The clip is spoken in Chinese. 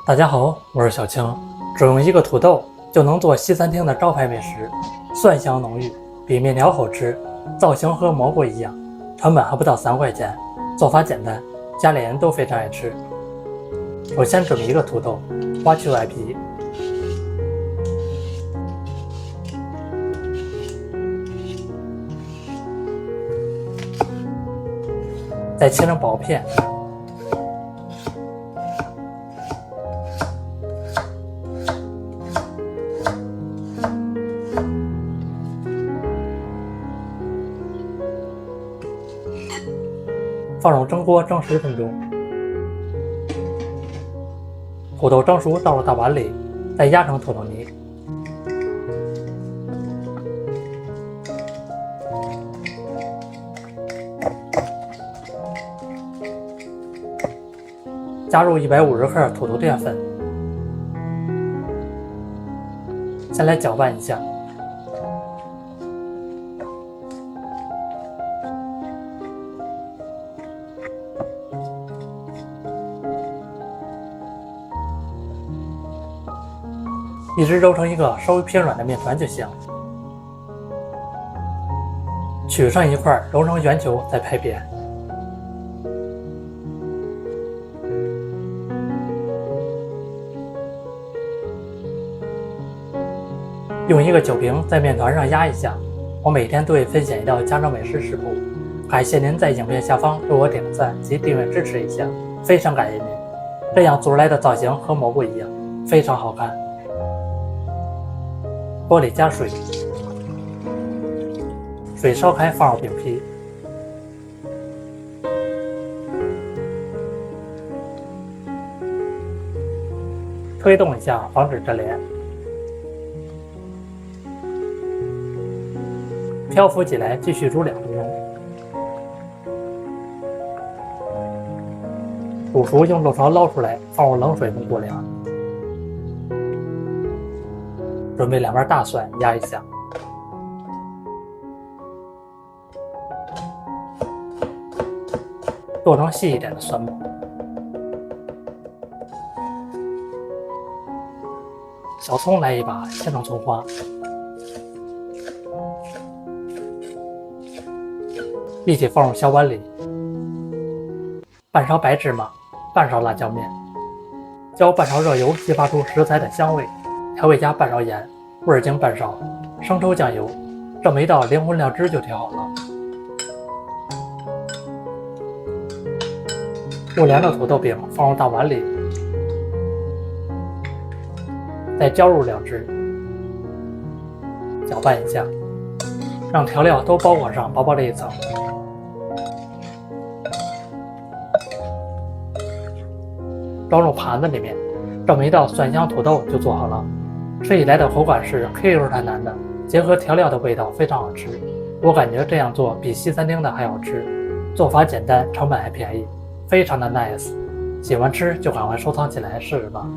大家好，我是小青。只用一个土豆就能做西餐厅的招牌美食，蒜香浓郁，比面条好吃，造型和蘑菇一样，成本还不到3块钱，做法简单，家里人都非常爱吃。首先准备一个土豆，挖去外皮，再切成薄片。放入蒸锅蒸10分钟，土豆蒸熟倒入大碗里，再压成土豆泥。加入150克土豆淀粉，先来搅拌一下。一直揉成一个稍微偏软的面团就行。取上一块揉成圆球，再拍扁。用一个酒瓶在面团上压一下。我每天都会分享一道家常美食食谱，感谢您在影片下方为我点赞及订阅支持一下，非常感谢您。这样做出来的造型和蘑菇一样，非常好看。锅里加水，水烧开放入饼皮，推动一下防止粘连，漂浮起来继续煮2分钟，煮熟用漏勺捞出来放入冷水中过凉。准备2瓣大蒜压一下，剁成细一点的蒜末，小葱来一把，切成葱花，一起放入小碗里，半勺白芝麻，半勺辣椒面，浇半勺热油，激发出食材的香味，调味加半勺盐，味精半勺，生抽酱油，这么一道灵魂料汁就调好了。用凉的土豆饼放入大碗里，再浇入2只，搅拌一下，让调料都包裹上薄薄的一层。装入盘子里面，这么一道蒜香土豆就做好了。吃起来的口感是 Q 弹弹的，结合调料的味道非常好吃。我感觉这样做比西餐厅的还好吃，做法简单，成本还便宜，非常的 nice。喜欢吃就赶快收藏起来试试吧。